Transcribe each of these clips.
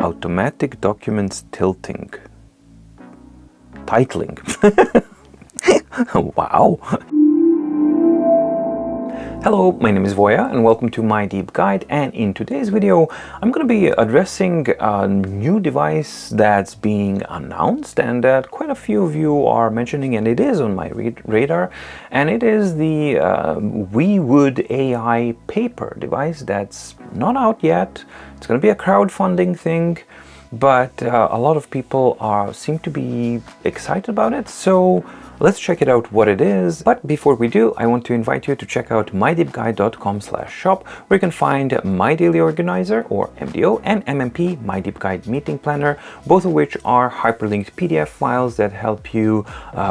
automatic documents tilting. Titling. Wow. Hello, my name is Voya and welcome to My Deep Guide, and in today's video I'm going to be addressing a new device that's being announced and that quite a few of you are mentioning, and it is on my radar, and it is the WiWood AIPaper device that's not out yet. It's going to be a crowdfunding thing, but a lot of people seem to be excited about it, so let's check it out what it is. But before we do, I want to invite you to check out mydeepguide.com/shop, where you can find My Daily Organizer, or MDO, and MMP, My Deep Guide Meeting Planner, both of which are hyperlinked PDF files that help you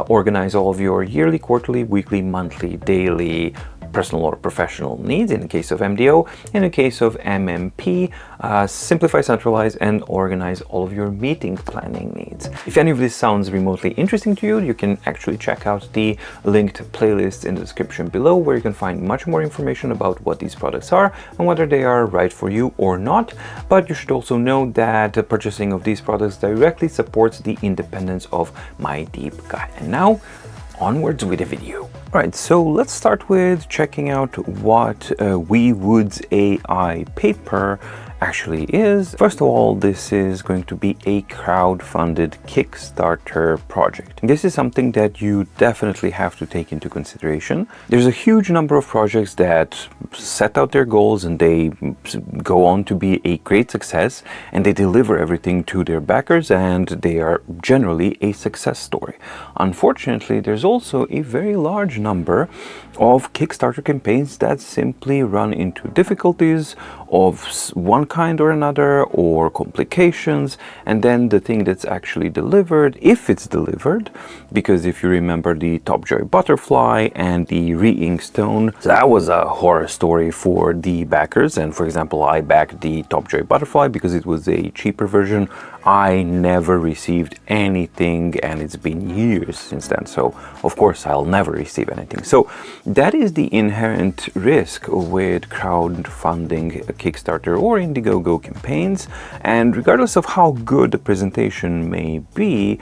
organize all of your yearly, quarterly, weekly, monthly, daily, personal or professional needs in the case of MDO. In the case of MMP, simplify, centralize, and organize all of your meeting planning needs. If any of this sounds remotely interesting to you, you can actually check out the linked playlists in the description below, where you can find much more information about what these products are and whether they are right for you or not. But you should also know that the purchasing of these products directly supports the independence of My Deep Guide. And now, onwards with the video. Alright, so let's start with checking out what WiWood's AIPaper actually is. First of all, this is going to be a crowd-funded Kickstarter project. This is something that you definitely have to take into consideration. There's a huge number of projects that set out their goals and they go on to be a great success, and they deliver everything to their backers, and they are generally a success story. Unfortunately, there's also a very large number of Kickstarter campaigns that simply run into difficulties of one kind or another, or complications, and then the thing that's actually delivered, if it's delivered, because if you remember the Topjoy Butterfly and the Re-Ink Stone, that was a horror story for the backers. And for example, I backed the Topjoy Butterfly because it was a cheaper version. I never received anything, and it's been years since then, so of course I'll never receive anything. So that is the inherent risk with crowdfunding Kickstarter or Indiegogo campaigns, and regardless of how good the presentation may be,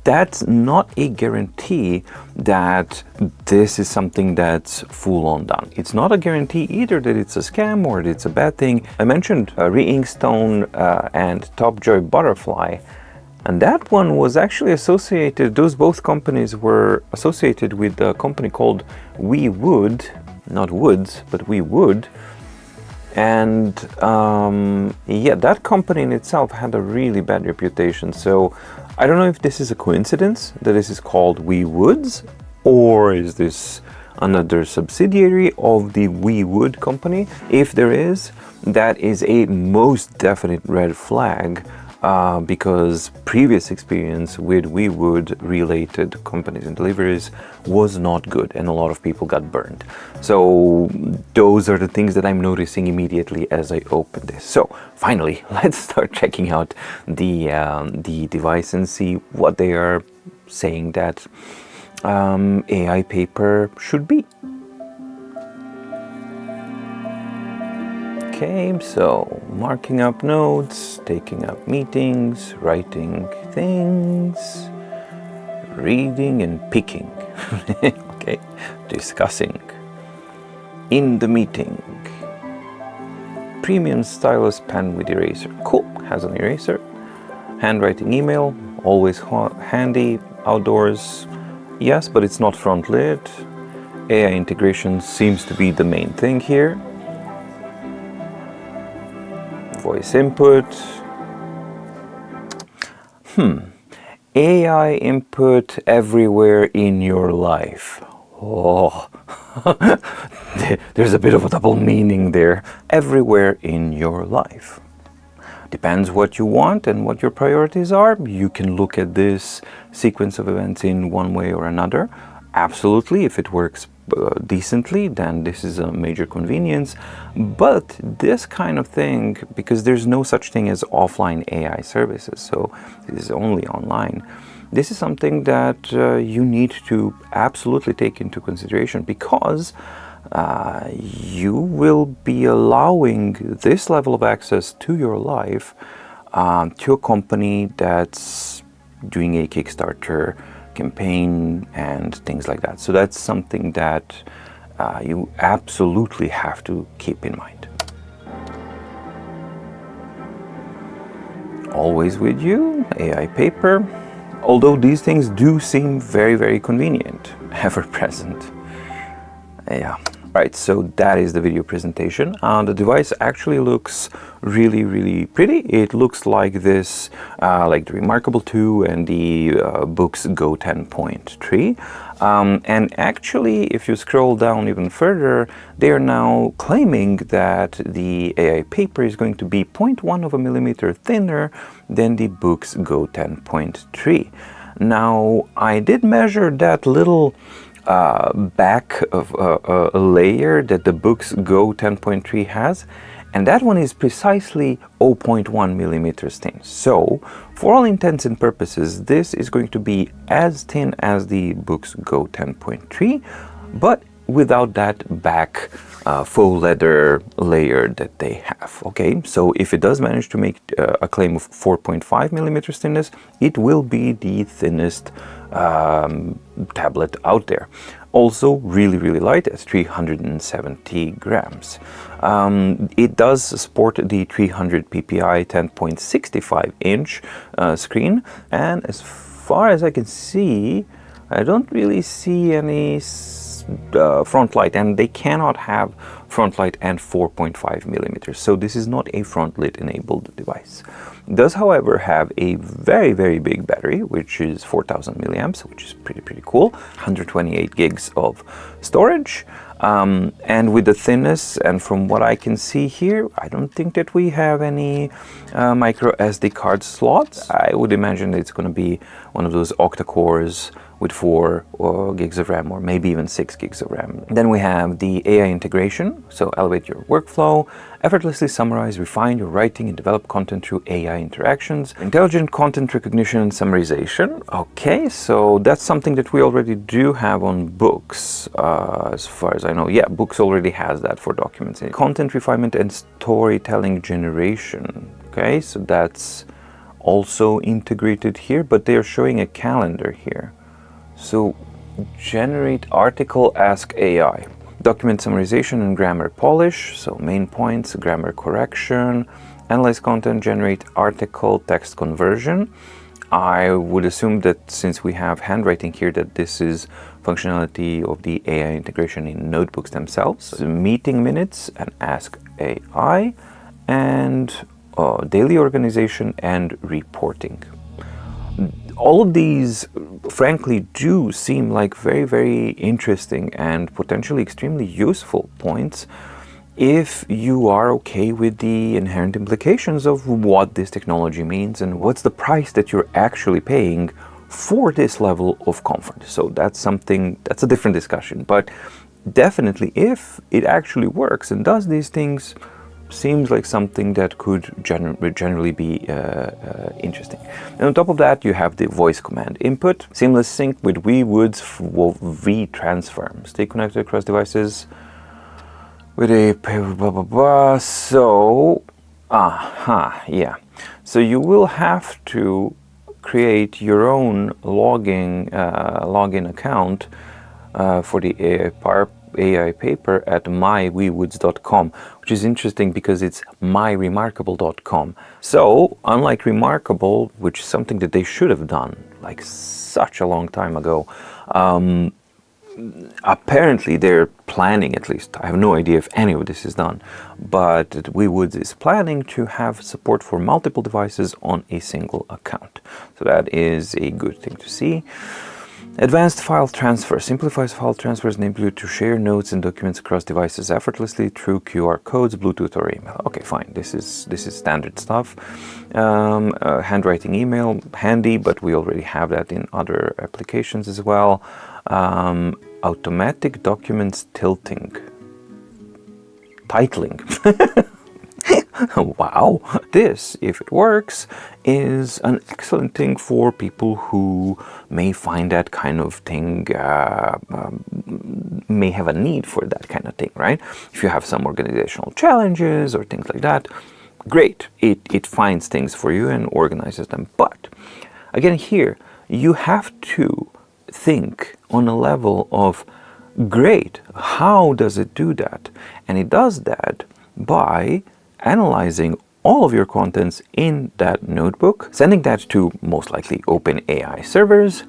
that's not a guarantee that this is something that's full-on done. It's not a guarantee either that it's a scam or that it's a bad thing. I mentioned Re-Ink Stone and Topjoy Butterfly, and that one was actually associated, those both companies were associated with a company called WiWood, not Woods, but WiWood. And yeah, that company in itself had a really bad reputation. So I don't know if this is a coincidence that this is called WiWoods, or is this another subsidiary of the WiWood company. If there is, that is a most definite red flag, because previous experience with WiWood related companies and deliveries was not good, and a lot of people got burned. So those are the things that I'm noticing immediately as I open this. So finally, let's start checking out the device and see what they are saying that AIPaper should be. Okay, so marking up notes, taking up meetings, writing things, reading and picking. Okay, discussing. In the meeting. Premium stylus pen with eraser. Cool, has an eraser. Handwriting email, always handy, outdoors. Yes, but it's not front lit. AI integration seems to be the main thing here. Voice input. AI input everywhere in your life. Oh, there's a bit of a double meaning there. Everywhere in your life. Depends what you want and what your priorities are. You can look at this sequence of events in one way or another. Absolutely, if it works decently, then this is a major convenience. But this kind of thing, because there's no such thing as offline AI services, so this is only online, this is something that you need to absolutely take into consideration, because you will be allowing this level of access to your life to a company that's doing a Kickstarter campaign and things like that. So that's something that you absolutely have to keep in mind. Always with you, AIPaper. Although these things do seem very, very convenient, ever present. Yeah. Right, so that is the video presentation. The device actually looks really, really pretty. It looks like this, like the Remarkable 2 and the Books Go 10.3. And actually, if you scroll down even further, they are now claiming that the AIPaper is going to be 0.1 of a millimeter thinner than the Books Go 10.3. Now, I did measure that little back of a layer that the Books Go 10.3 has, and that one is precisely 0.1 millimeters thin. So, for all intents and purposes, this is going to be as thin as the Books Go 10.3, but without that back faux leather layer that they have. Okay, so if it does manage to make a claim of 4.5 millimeters thinness, it will be the thinnest tablet out there. Also really, really light at 370 grams. It does support the 300 ppi 10.65 inch screen, and as far as I can see, I don't really see any front light, and they cannot have front light and 4.5 millimeters, so this is not a front lit enabled device. It does, however, have a very, very big battery, which is 4000 milliamps, which is pretty cool. 128 gigs of storage, and with the thinness, and from what I can see here, I don't think that we have any micro SD card slots. I would imagine it's going to be one of those octa-cores with 4 gigs of RAM, or maybe even 6 gigs of RAM. Then we have the AI integration, so elevate your workflow, effortlessly summarize, refine your writing, and develop content through AI interactions, intelligent content recognition and summarization. Okay, so that's something that we already do have on Books, as far as I know. Yeah, Books already has that for documents. Content refinement and storytelling generation. Okay, so that's also integrated here, but they are showing a calendar here. So, generate article, ask AI. Document summarization and grammar polish, so main points, grammar correction, analyze content, generate article, text conversion. I would assume that since we have handwriting here, that this is functionality of the AI integration in notebooks themselves. So meeting minutes and ask AI, and daily organization and reporting. All of these, frankly, do seem like very, very interesting and potentially extremely useful points if you are okay with the inherent implications of what this technology means and what's the price that you're actually paying for this level of comfort. So that's something, that's a different discussion. But definitely, if it actually works and does these things, seems like something that could generally be interesting. And on top of that, you have the voice command input, seamless sync with ViWoods V-transform. Stay connected across devices with a blah blah blah. So, yeah. So you will have to create your own login account for the AIPaper at mywoods.com, which is interesting because it's myremarkable.com. So, unlike Remarkable, which is something that they should have done like such a long time ago, apparently they're planning, at least, I have no idea if any of this is done, but WiWoods is planning to have support for multiple devices on a single account. So that is a good thing to see. Advanced file transfer simplifies file transfers, enabling you to share notes and documents across devices effortlessly through QR codes, Bluetooth, or email. Okay, fine. This is standard stuff. Handwriting email, handy, but we already have that in other applications as well. Automatic documents titling. Wow, this, if it works, is an excellent thing for people who may find that kind of thing, may have a need for that kind of thing, right? If you have some organizational challenges or things like that, great. It finds things for you and organizes them. But again, here, you have to think on a level of, great, how does it do that? And it does that by analyzing all of your contents in that notebook, sending that to most likely OpenAI servers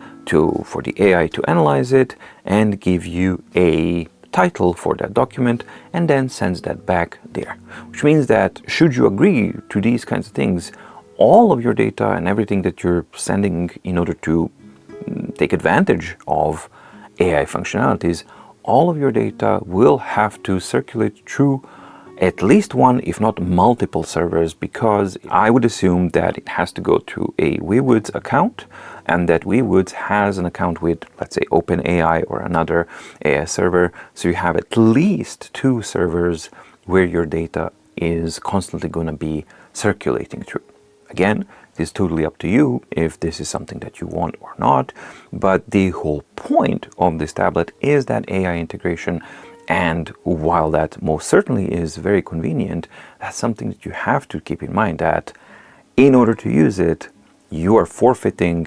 for the AI to analyze it and give you a title for that document, and then sends that back there. Which means that should you agree to these kinds of things, all of your data and everything that you're sending in order to take advantage of AI functionalities, all of your data will have to circulate through at least one, if not multiple servers, because I would assume that it has to go to a ViWoods account, and that ViWoods has an account with, let's say, OpenAI or another AI server. So you have at least 2 servers where your data is constantly going to be circulating through. Again, it is totally up to you if this is something that you want or not, but the whole point of this tablet is that AI integration. And while that most certainly is very convenient, that's something that you have to keep in mind, that in order to use it, you are forfeiting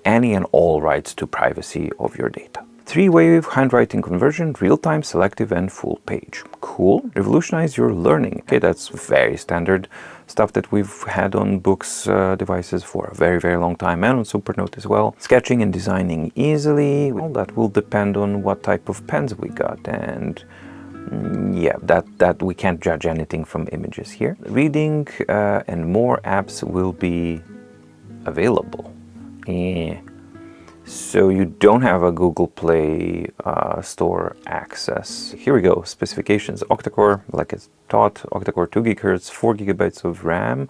any and all rights to privacy of your data. 3-way handwriting conversion, real-time, selective, and full page. Cool. Revolutionize your learning. Okay, that's very standard stuff that we've had on books, devices for a very, very long time, and on Supernote as well. Sketching and designing easily. Well, that will depend on what type of pens we got, and yeah, that we can't judge anything from images here. Reading and more apps will be available. Yeah. So you don't have a Google Play Store access. Here we go, specifications. Octa-core, like it's taught, octa-core 2 GHz, 4 GB of RAM.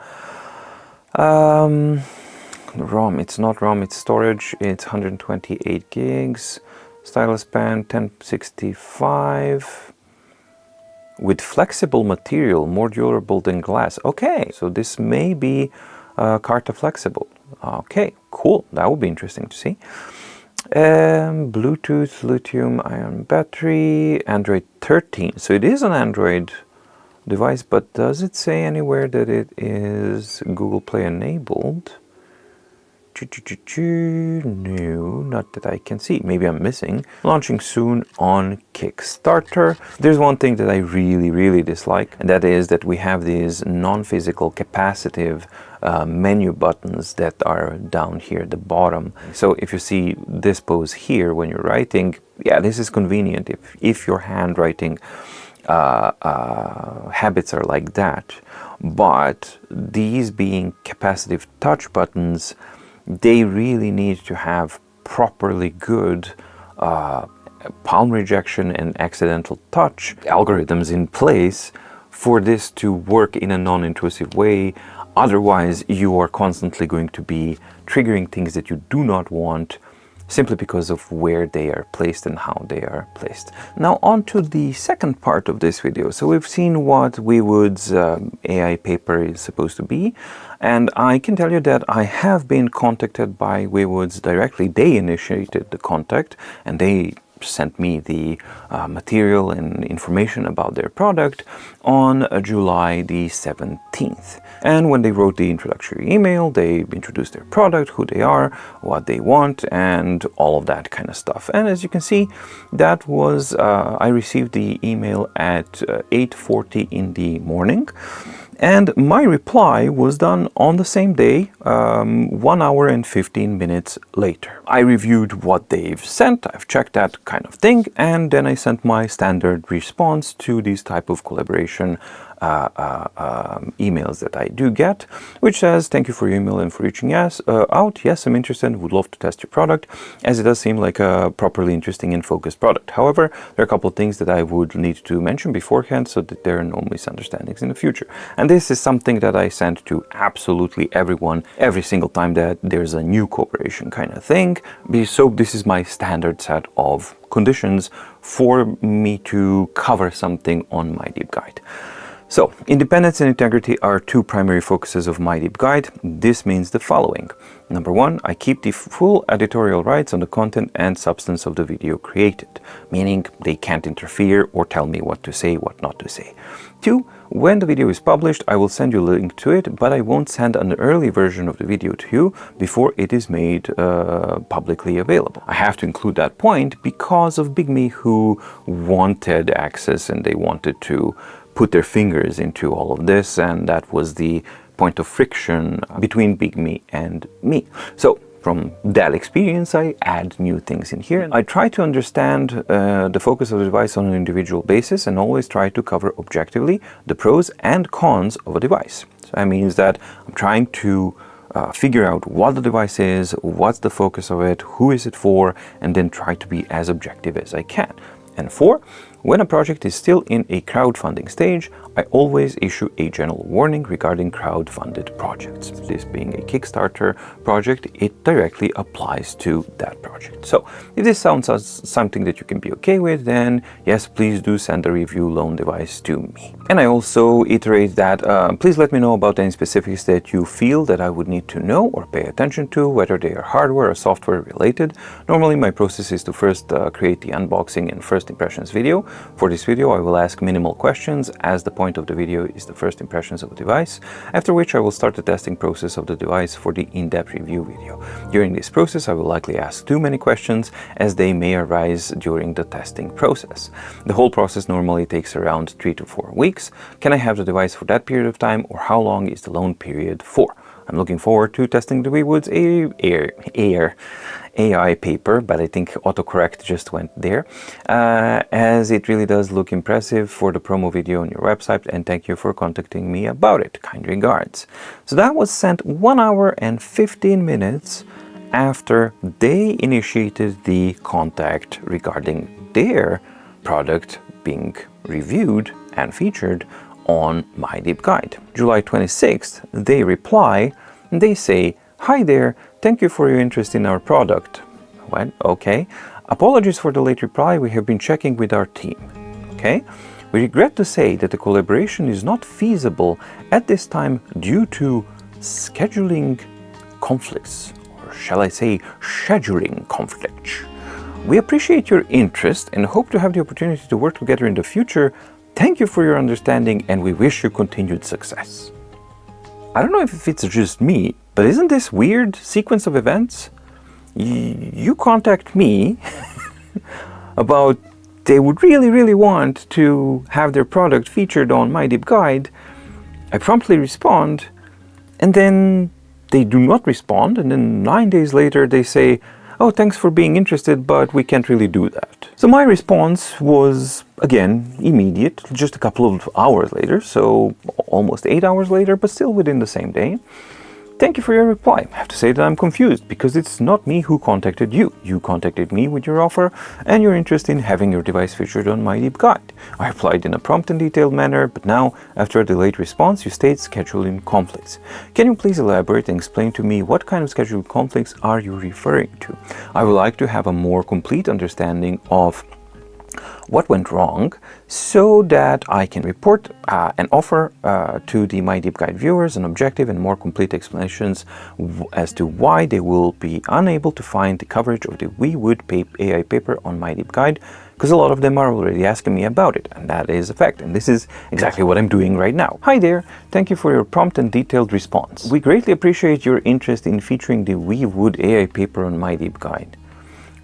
ROM, it's not ROM, it's storage, it's 128 gigs. Stylus pen, 1065. With flexible material, more durable than glass. Okay, so this may be Carta flexible. Okay, cool. That would be interesting to see. Bluetooth, lithium-ion battery, Android 13. So it is an Android device, but does it say anywhere that it is Google Play enabled? No, not that I can see. Maybe I'm missing. Launching soon on Kickstarter. There's one thing that I really, really dislike, and that is that we have these non-physical capacitive menu buttons that are down here at the bottom. So if you see this pose here when you're writing, yeah, this is convenient if your handwriting habits are like that. But these being capacitive touch buttons, they really need to have properly good palm rejection and accidental touch algorithms in place for this to work in a non-intrusive way. Otherwise, you are constantly going to be triggering things that you do not want, simply because of where they are placed and how they are placed. Now on to the second part of this video. So we've seen what ViWoods AIPaper is supposed to be, and I can tell you that I have been contacted by ViWoods directly. They initiated the contact and they sent me the material and information about their product on July the 17th. And when they wrote the introductory email, they introduced their product, who they are, what they want, and all of that kind of stuff. And as you can see, that was, I received the email at 8:40 in the morning. And my reply was done on the same day, 1 hour and 15 minutes later. I reviewed what they've sent, I've checked that kind of thing, and then I sent my standard response to these type of collaboration emails that I do get, which says, thank you for your email and for reaching us out. Yes, I'm interested, would love to test your product, as it does seem like a properly interesting and focused product. However, there are a couple of things that I would need to mention beforehand so that there are no misunderstandings in the future. And this is something that I send to absolutely everyone every single time that there's a new cooperation kind of thing. So this is my standard set of conditions for me to cover something on my deep guide. So, independence and integrity are two primary focuses of my deep guide. This means the following. Number one, I keep the full editorial rights on the content and substance of the video created, meaning they can't interfere or tell me what to say, what not to say. Two, when the video is published, I will send you a link to it, but I won't send an early version of the video to you before it is made publicly available. I have to include that point because of Big Me, who wanted access and they wanted to put their fingers into all of this, and that was the point of friction between Big Me and me. So from that experience, I add new things in here. I try to understand the focus of the device on an individual basis and always try to cover objectively the pros and cons of a device. So that means that I'm trying to figure out what the device is, what's the focus of it, who is it for, and then try to be as objective as I can. And four, when a project is still in a crowdfunding stage, I always issue a general warning regarding crowd-funded projects. This being a Kickstarter project, it directly applies to that project. So if this sounds as something that you can be okay with, then yes, please do send a review loan device to me. And I also iterate that please let me know about any specifics that you feel that I would need to know or pay attention to, whether they are hardware or software related. Normally my process is to first create the unboxing and first impressions video. For this video, I will ask minimal questions, as the point of the video is the first impressions of a device, after which I will start the testing process of the device for the in-depth review video. During this process, I will likely ask too many questions, as they may arise during the testing process. The whole process normally takes around 3 to 4 weeks. Can I have the device for that period of time, or how long is the loan period for? I'm looking forward to testing the ViWoods AIPaper, but I think autocorrect just went there, as it really does look impressive for the promo video on your website, and thank you for contacting me about it. Kind regards. So that was sent 1 hour and 15 minutes after they initiated the contact regarding their product being reviewed and featured on my deep guide. July 26th, they reply and they say, "Hi there, thank you for your interest in our product." Well, okay. "Apologies for the late reply, we have been checking with our team." Okay. "We regret to say that the collaboration is not feasible at this time due to scheduling conflicts, or shall I say scheduling conflicts. We appreciate your interest and hope to have the opportunity to work together in the future. Thank you for your understanding and we wish you continued success." I don't know if it's just me, but isn't this weird sequence of events? You contact me about they would really want to have their product featured on my deep guide. I promptly respond, and then they do not respond, and then 9 days later they say, "Oh, thanks for being interested, but we can't really do that." So my response was, again, immediate, just a couple of hours later, so almost 8 hours later, but still within the same day. "Thank you for your reply. I have to say that I'm confused because it's not me who contacted you. You contacted me with your offer and your interest in having your device featured on my deep guide. I replied in a prompt and detailed manner, but now, after a delayed response, you state scheduling conflicts. Can you please elaborate and explain to me what kind of scheduling conflicts are you referring to? I would like to have a more complete understanding of what went wrong so that I can report and offer to the My Deep Guide viewers an objective and more complete explanations as to why they will be unable to find the coverage of the ViWood AIPaper on My Deep Guide, because a lot of them are already asking me about it, and that is a fact, and this is exactly what I'm doing right now. Hi there, thank you for your prompt and detailed response. We greatly appreciate your interest in featuring the ViWood AIPaper on My Deep Guide.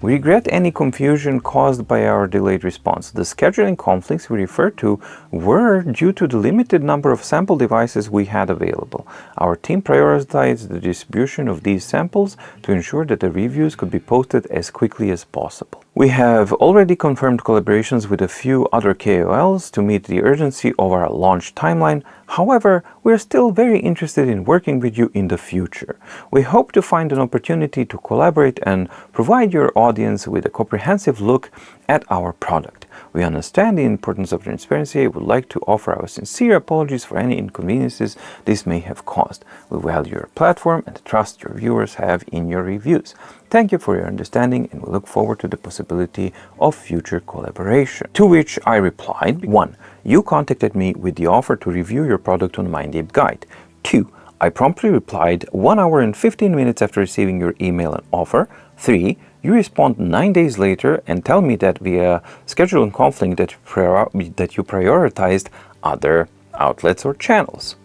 We regret any confusion caused by our delayed response. The scheduling conflicts we refer to were due to the limited number of sample devices we had available. Our team prioritized the distribution of these samples to ensure that the reviews could be posted as quickly as possible. We have already confirmed collaborations with a few other KOLs to meet the urgency of our launch timeline. However, we are still very interested in working with you in the future. We hope to find an opportunity to collaborate and provide your audience with a comprehensive look at our product. We understand the importance of transparency. I would like to offer our sincere apologies for any inconveniences this may have caused. We value your platform and the trust your viewers have in your reviews. Thank you for your understanding, and we look forward to the possibility of future collaboration. To which I replied, 1. You contacted me with the offer to review your product on mydeepguide. 2. I promptly replied 1 hour and 15 minutes after receiving your email and offer. 3. You respond 9 days later and tell me that via scheduling conflict that you prioritized other outlets or channels.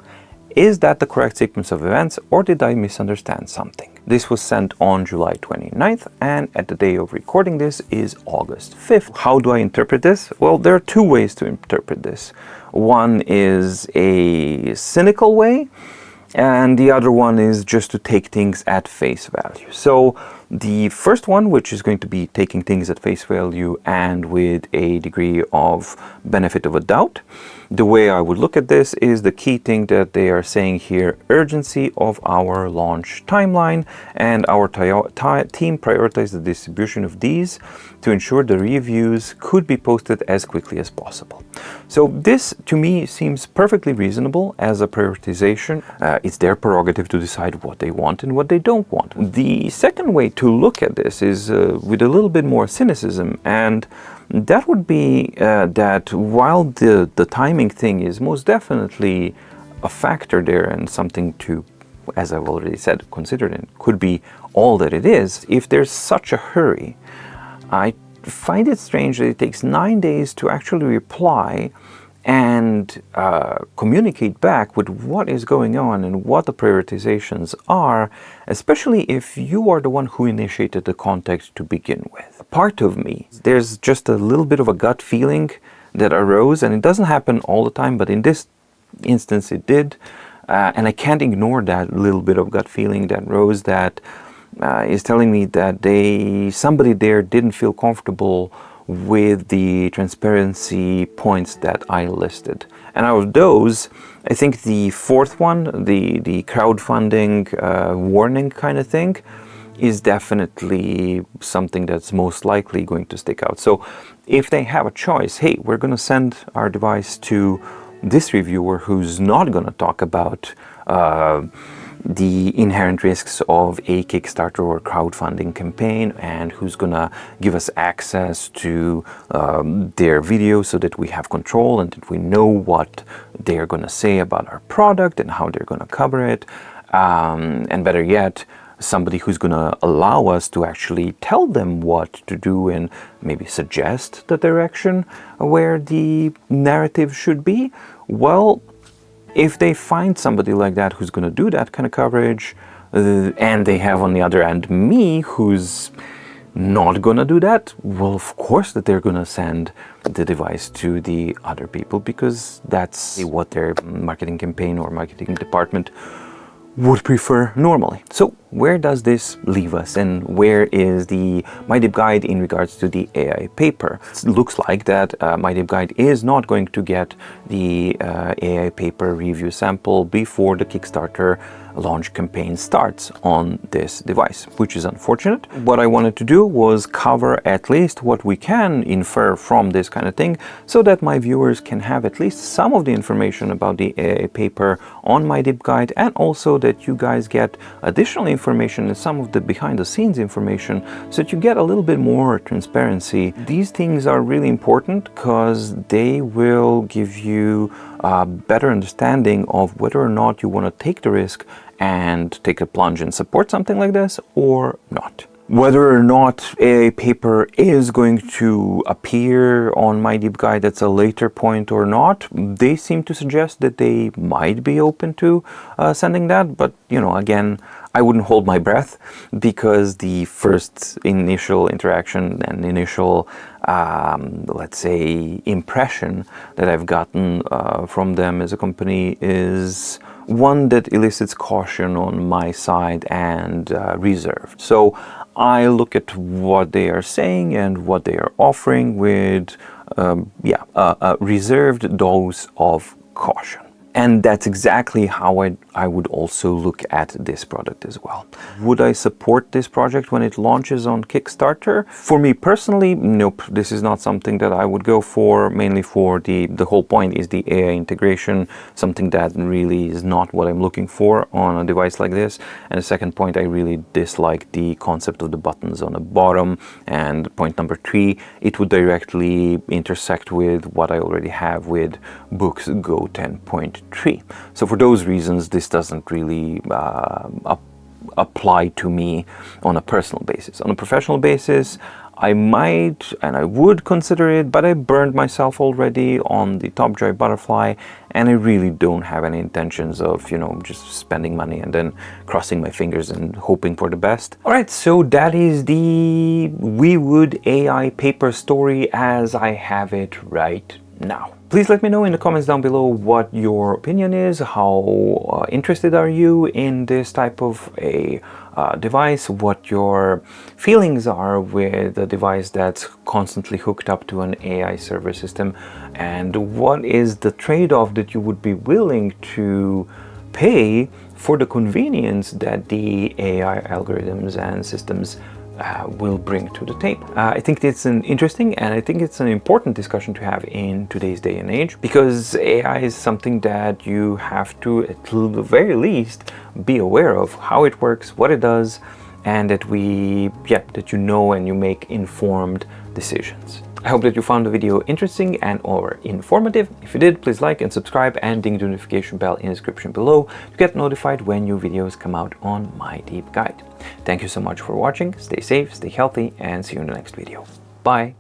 Is that the correct sequence of events, or did I misunderstand something? This was sent on July 29th, and at the day of recording this is August 5th. How do I interpret this? Well, there are 2 ways to interpret this. One is a cynical way, and the other one is just to take things at face value. So the first one, which is going to be taking things at face value and with a degree of benefit of a doubt, the way I would look at this is the key thing that they are saying here: urgency of our launch timeline, and our team prioritized the distribution of these to ensure the reviews could be posted as quickly as possible. So this to me seems perfectly reasonable as a prioritization. It's their prerogative to decide what they want and what they don't want. The second way to look at this is with a little bit more cynicism, and that would be that while the timing thing is most definitely a factor there and something to, as I've already said, consider, and could be all that it is, if there's such a hurry, I find it strange that it takes 9 days to actually reply and communicate back with what is going on and what the prioritizations are, especially if you are the one who initiated the contact to begin with. Part of me, there's just a little bit of a gut feeling that arose, and it doesn't happen all the time, but in this instance it did, and I can't ignore that little bit of gut feeling that rose that is telling me that somebody there didn't feel comfortable with the transparency points that I listed. And out of those, I think the fourth one, the crowdfunding warning kind of thing, is definitely something that's most likely going to stick out. So if they have a choice, hey, we're going to send our device to this reviewer who's not going to talk about the inherent risks of a Kickstarter or crowdfunding campaign, and who's gonna give us access to their videos so that we have control and that we know what they're gonna say about our product and how they're gonna cover it, and better yet, somebody who's gonna allow us to actually tell them what to do and maybe suggest the direction where the narrative should be. Well, if they find somebody like that who's going to do that kind of coverage, and they have on the other end me who's not going to do that, well, of course that they're going to send the device to the other people, because that's what their marketing campaign or marketing department would prefer normally. So where does this leave us, and where is the mydeepguide in regards to the AIPaper? It looks like that mydeepguide is not going to get the AIPaper review sample before the Kickstarter launch campaign starts on this device, which is unfortunate. What I wanted to do was cover at least what we can infer from this kind of thing, so that my viewers can have at least some of the information about the AIPaper on mydeepguide, and also that you guys get additional information and some of the behind the scenes information, so that you get a little bit more transparency. These things are really important because they will give you a better understanding of whether or not you want to take the risk and take a plunge and support something like this or not. Whether or not AIPaper is going to appear on mydeepguide, that's a later point or not. They seem to suggest that they might be open to sending that, but you know, again, I wouldn't hold my breath, because the first initial interaction and initial, let's say, impression that I've gotten from them as a company is one that elicits caution on my side and reserved. So I look at what they are saying and what they are offering with a reserved dose of caution. And that's exactly how I would also look at this product as well. Would I support this project when it launches on Kickstarter? For me personally, nope. This is not something that I would go for, mainly for the whole point is the AI integration, something that really is not what I'm looking for on a device like this. And the second point, I really dislike the concept of the buttons on the bottom. And point number 3, it would directly intersect with what I already have with Books Go 10.3. So for those reasons, this doesn't really apply to me on a personal basis. On a professional basis, I might and I would consider it, but I burned myself already on the TopJoy Butterfly, and I really don't have any intentions of, just spending money and then crossing my fingers and hoping for the best. Alright, so that is the WiWood AIPaper story as I have it right now. Please let me know in the comments down below what your opinion is, how interested are you in this type of a device, what your feelings are with a device that's constantly hooked up to an AI server system, and what is the trade-off that you would be willing to pay for the convenience that the AI algorithms and systems will bring to the table. I think it's an interesting and I think it's an important discussion to have in today's day and age, because AI is something that you have to, at the very least, be aware of how it works, what it does, and that that you know and you make informed decisions. I hope that you found the video interesting and or informative. If you did, please like and subscribe and ding the notification bell in the description below to get notified when new videos come out on My Deep Guide. Thank you so much for watching. Stay safe, stay healthy, and see you in the next video. Bye!